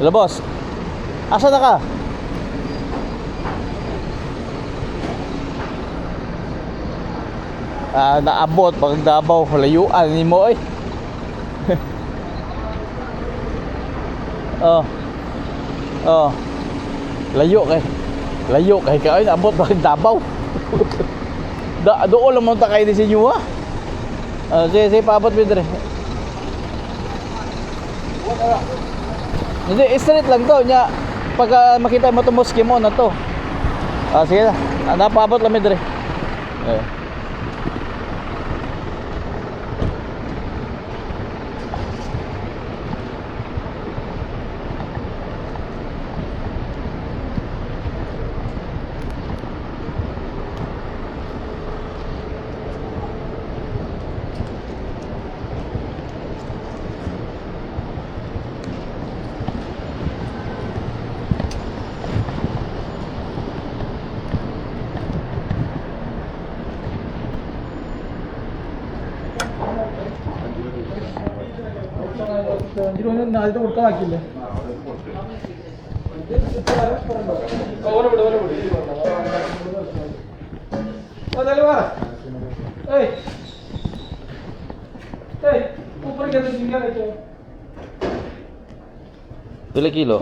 Hello, boss. Asa na ka? Naabot pag Davao, layuan ni mo eh. Oh. Oh. Layo kay kayo naabot pag Davao. Doon lang mo ta kayo din sa inyo ha. Sige, paabot mo dire. Hindi, straight lang to nya. Pagka makita mo itong moski mo na to. Sige na. Napaabot lang mo dire. നാളത്തെ കൊടുക്കാൻ ബാക്കിയില്ലേ Pila kilo?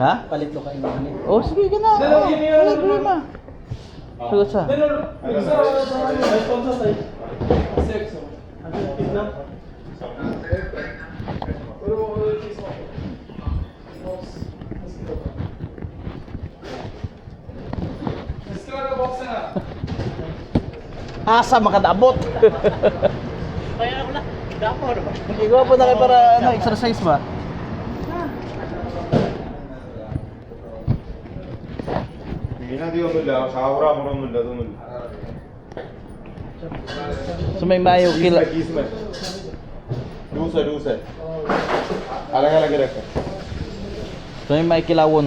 Ha? Palit lo kayo naman eh. Oh, sige ka na. Wala problema. Sugot sa. Asa makadabot. Kaya ako na. Dapo na ba? Igawa po na kayo para exercise ba? So may mayo kila. दूसरे अलग अलग रखे So may kilawon.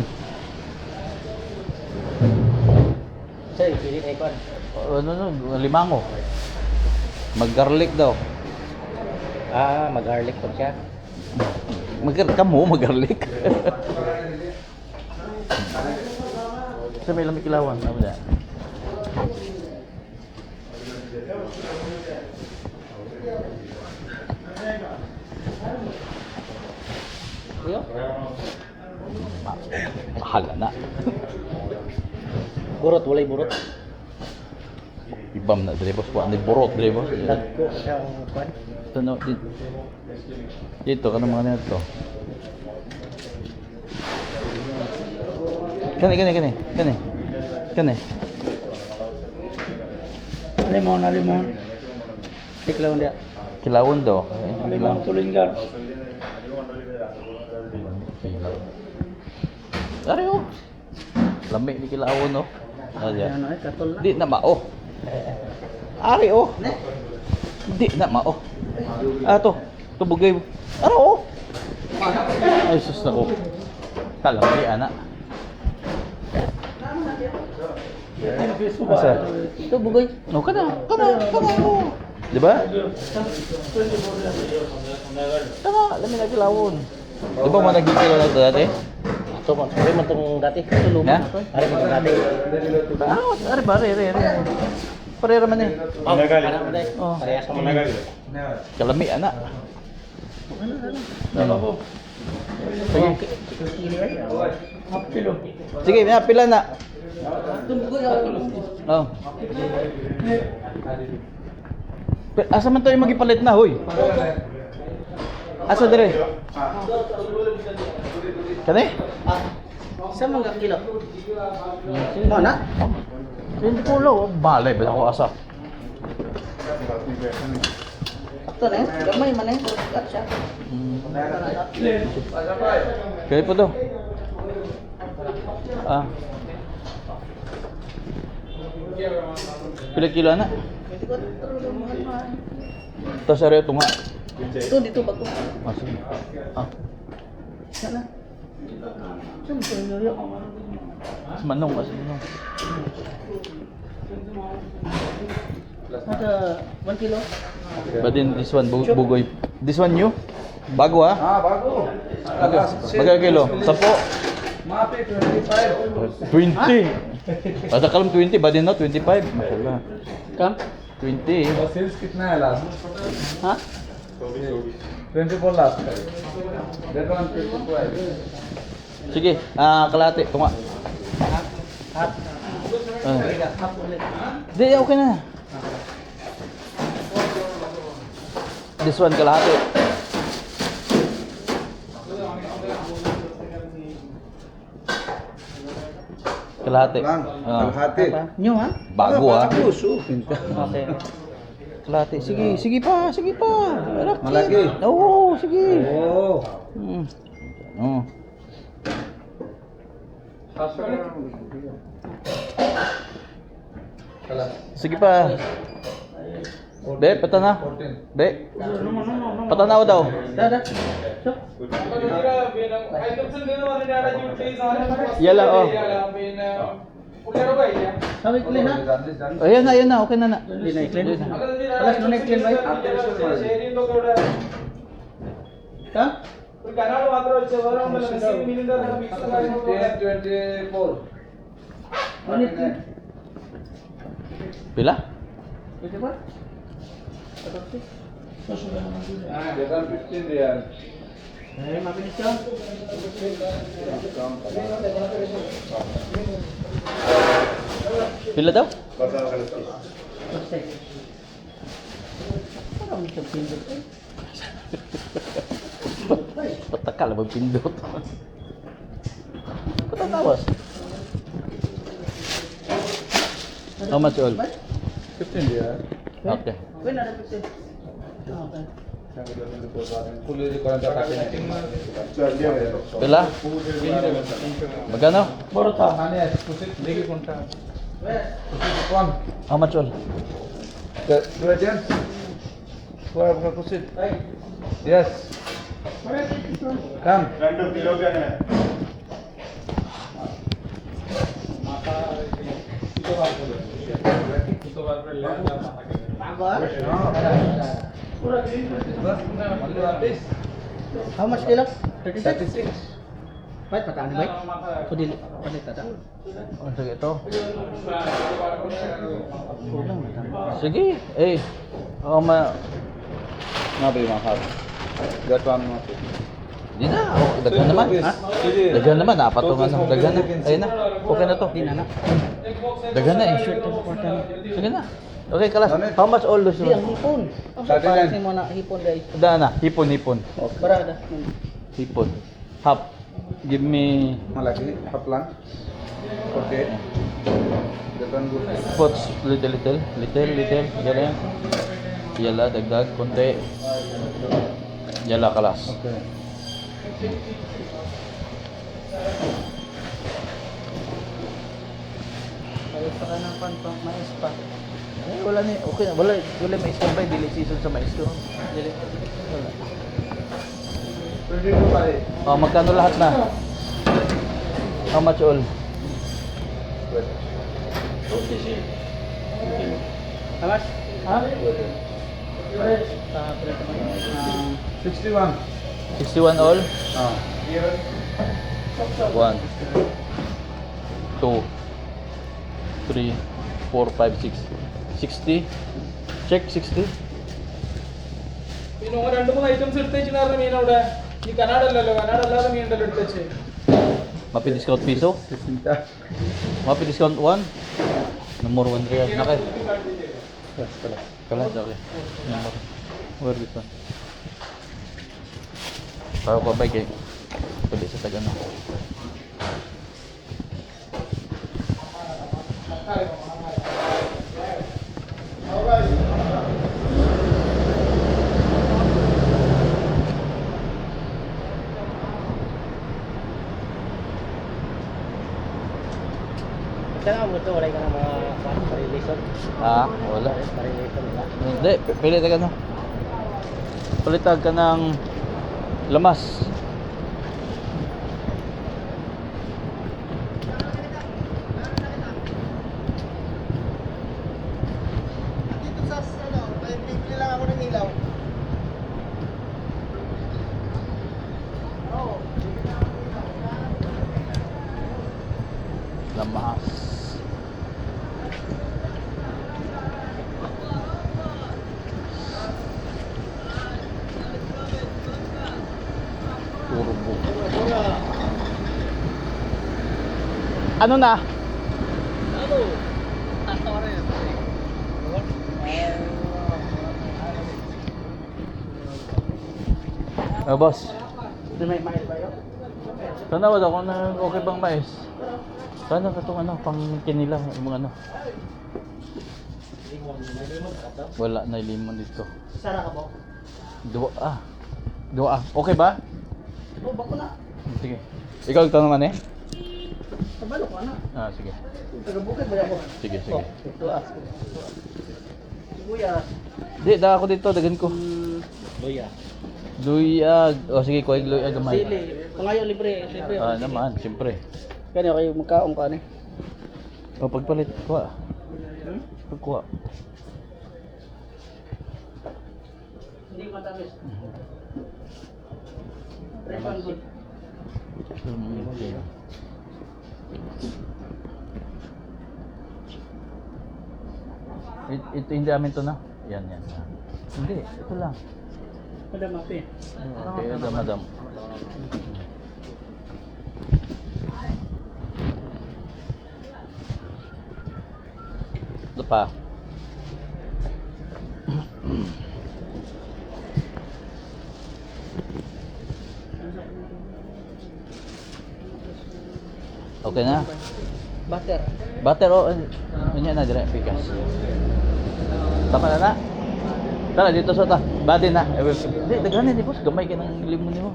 Sir, pili kayo kon. Limango. Mag-garlic daw. Mag-garlic po siya. Mag-garlic. So may lamig kilawon. Ano ba? Kuya? Mahala na. Burot, walay burot. Ibam na dre boss, wa ni burot dre boss. Dagko siya ang kwan. Ito no, dito kanang mga nito. Kani. Limon. Tiklaw dia. Kilawon daw. Limon tulinggan. Ari oh. Lamig ni kilawon oh. Ayan. Ano katol na. Di na mao. Ari oh. Di na mao. Tubugay. Ano oh. Ay sus nako. Kalamay ana. Asa? Tubugay. No kana oh. Di ba? Tama, lamin na kilawon. Di ba man nagkikilo na ito dati? Ito man, ari man tong dati. Tulong. Ha? Ari man tong dati. Ari ba? Parera man eh. Oh. Parehas mo. Kalami ana. Sige, pila na. Oh. Asa man tayo magipalit na, hoy? Asa dire? Kani? Sa mga kilo. Mo na? Hindi ko lo, balay ba ako asa? Ito na, gamay man eh. Kat siya. Kaya po daw. Pila kilo na? Tapos ari ito nga. Dito bago. Sige. Sana. Saan ko nyo Mas manong, mas manong. Ada 1 kilo. But then this one, bugoy. This one new? Bago ha? bago. Magkano kilo? 10? Mapi 25. 20. Basta kalam 20, ba din no? 25. Mashallah. Kam? 20. सेल्स कितना है last? Ha? 24 लास्ट का that one 25. Sige, kalahati. Tunga. Hap. Ah. Hap ulit. Di, okay na. This one, kalahati. Kalahati. Ah. Apa? New ha? Bago ha. Okay. Kalahati. Sige, sige pa, sige pa. Malaki? Oo, sige. Oh. Oh. Sige pa. De, patana. De. Patanaw daw. Dah dah. So. Yala, oh. Sabi clean ha? Ayan na, okay na. Hindi na i-clean. Alas na i-clean ba? Ha? 24. Manit clean. Pila? Ito ba? That one 15 real. Eh, mabilis yan. Pila daw? Basta. Parang may pindot eh. Patakal ba pindot? Patatawas. How much all? 15 real. Okay. When ada pindot? Okay. Kulit ko lang tatapin natin. Pila? Magkano? Borota. Ano yan? Kusit. Lagi konta. Kusit kon. How much all? Dua jam. Dua bukan kusit. Yes. Come. 2 kilo का है. How much kilo? 36. Baik, pataan baik. Pudil, pudil tata. Oh, sige ito. Kulang na. Sige. Eh. Oh, Na ba yung mahal? That one mo. Di na. Oh, daghan naman. Ha? Daghan naman. Apat tong ano. Daghan na. Ayun na. Okay na to. Di na na. Daghan na eh. Sige na. Okay, kalas. How much all those? Di ang hipon. Tatilan. Kasi mo na hipon guys. Daan na. Hipon, hipon. Barada. Hipon. Half. Give me Malaki. Haplang. Okay. That one good. spots little. Yala. Yala, dagdag. Konti. Yala, kalas. Okay. Kaya pa ka ng pang mais pa. Eh, wala ni. Okay na. Wala mais pa. Dili season sa mais ko. Dili. Wala. 22 pare. Oh, magkano lahat na? How much all? Alas? Ha? Sa preto mo. 61. 61 all? Ah. 1 2 3 4 5 6 60. Check 60. പിന്നെ രണ്ട് മൂന്ന് ഐറ്റംസ് എടുത്ത് വെച്ചിട്ടുണ്ടായിരുന്ന മീൻ അവിടെ ഈ കനാട് അല്ലല്ലോ കനാട് അല്ലാതെ മീൻ ഉണ്ടല്ലോ എടുത്ത് വെച്ച് Mapi discount piso? 60. Mapi discount 1? Number 1 real. Nakay. Kalas, okay. Number. Where this one? Para ko ba kay pwede sa taga na. Kaya mo ito, wala ka na mga parilation. Ah, wala. Parilation nila. Hindi, pili taga na. Palitag ka ng lamas. Ano na? Oh, boss. May mais ba yun? Sana wala kung na okay bang mais. Sana ka itong ano, pang kinila, yung mga ano. Wala na limon dito. Sara ka po? Dua ah. Okay ba? Oh, bako na. Sige. Ikaw ito naman eh? Tabalo ko na. Ah, sige. Taga-bukid ba ako? Sige, sige. Ito ah. Sibuyas. Di, da ako dito, dagan ko. Luya. Luyag. O sige, kuwag luyag gamay. Sili. Pangayo libre. Libre. Ah, naman, siyempre. Kanya kayo magkaong ka ni. O, pagpalit, kuha. Pagkuha. Hindi matamis. Refund good. Ito hindi amin to na. Yan. Hindi, ito lang. Madam Api. Okay, madam. Ito pa. Okay na. Butter. Butter o unya na dire pikas. Tama na na. Tara dito sa ta. Badi na. Di daghan ni boss gamay ka ng limon nimo.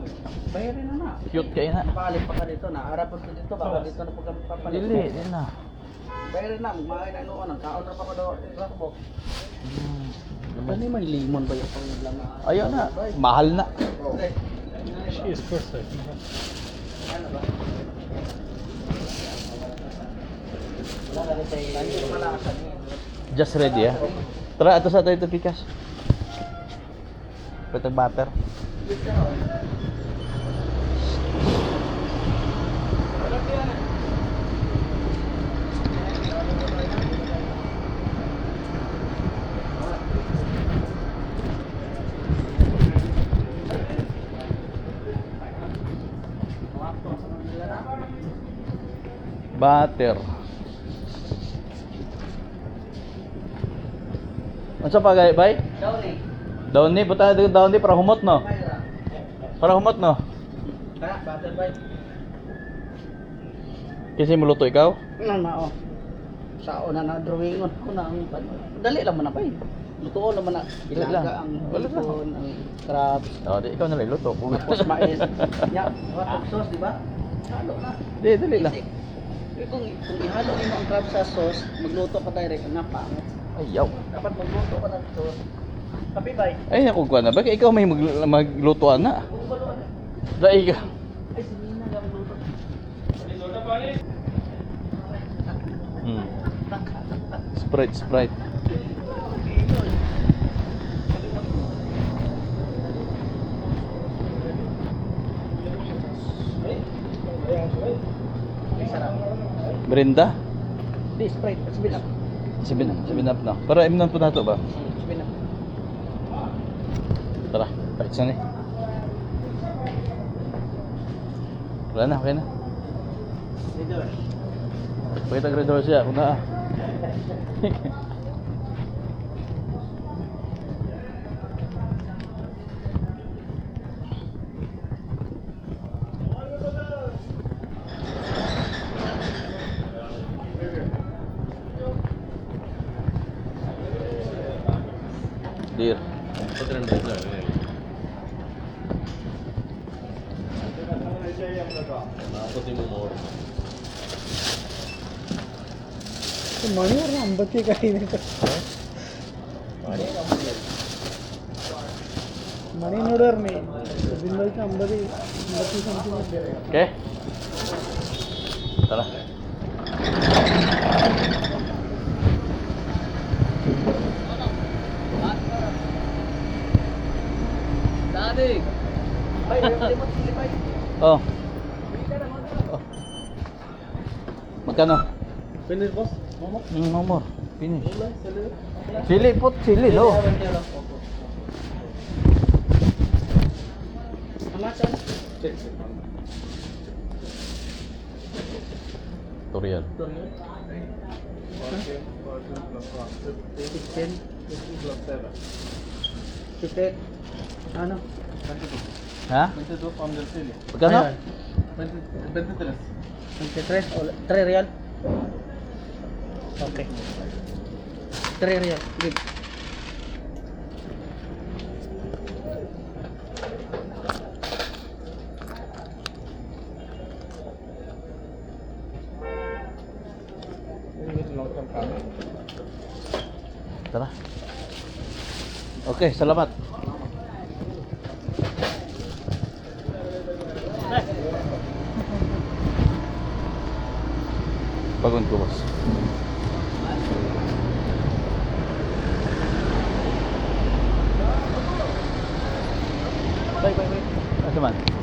Bayarin na na. Cute kay na. Palit pa ka dito na. Harap ko dito. Baka dito na pagpapalit. Dili na. Bayarin na. Magmakain na noon. Ang kaon na pa ko daw. Rakbo. Ano may limon ba yung panglang? Ayaw na. Mahal na. She is perfect. Ano ba? Wala ka rin tayo. Malakas. Just ready ah. Tara ato sa tayo ito pikas. Petag butter. Butter. Unsa pa gay bay? Downy. Daon ni buta daon ni para humot no. Para humot no. Ha? Butter ba? Kasi muluto ikaw. Ano na oh. Sao na na drawingon ko na ang dali lang man na pa eh. Lutuon naman na Dali lang. ilaga ang Wala lang. hipon, ang crabs, Oh, di ikaw na lang luto. tapos mais. Ya, hot sauce di ba? Halo na. Di dali lang. Kung ihalo mo ang crab sa sauce, magluto ka direct na pangit. Ayaw. Dapat magluto ka ng sauce. Kapi bay. Ay ako kuha na. Bakit ikaw may maglutuan na? Dai ka. Ay sige na lang luto. Hmm. Sprite. Ay sarap. Brenda? Di Sprite, sabihin up. 7 up na. Para imnon po nato ba? Sabihin up. Tara, balik sa ni. Wala na, okay na. Leader. Pakita grador siya, kung na. Dear. Mani orang ambat ke kain itu. Mani noodle ni. Bindal ke ambadi something like that. Okay? Tara. Daddy. Bay, limot sili bay. Oh. Magkano? Finish boss. Momo. No more. Finish. Sili po, sili no. Amasan. Real. 16, 58. Ano? Ha? 22 pound del sili. Magkano? Ayun. 23. 23 o 3 real. Okay. 3 real. Good. Tara. Okay, salamat. Pagod ko, boss. Bye. Asa man?